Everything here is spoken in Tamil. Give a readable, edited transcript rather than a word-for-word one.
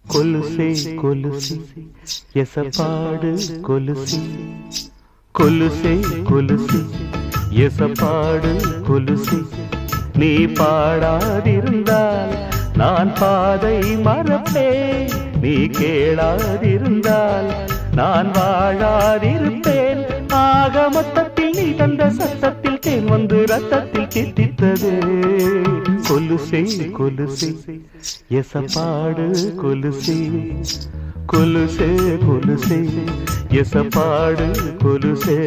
கொலுசே கொலுசி எசப்பாடு கொலுசி கொலுசே கொலுசி எசப்பாடு கொலுசி நீ பாடாதிருந்தால் நான் பாதை மறப்பேன் நீ கேளாதிருந்தால் நான் வாழாதிருப்பேன் ஆக மொத்தத்தில் நீ தந்த சத்தத்தில் தேன் வந்து ரத்தத்தில் தித்தித்தது கொலுசே கொலுசி எசப்பாடு கொலுசி கொலுசே கொலுசி எசப்பாடு கொலுசே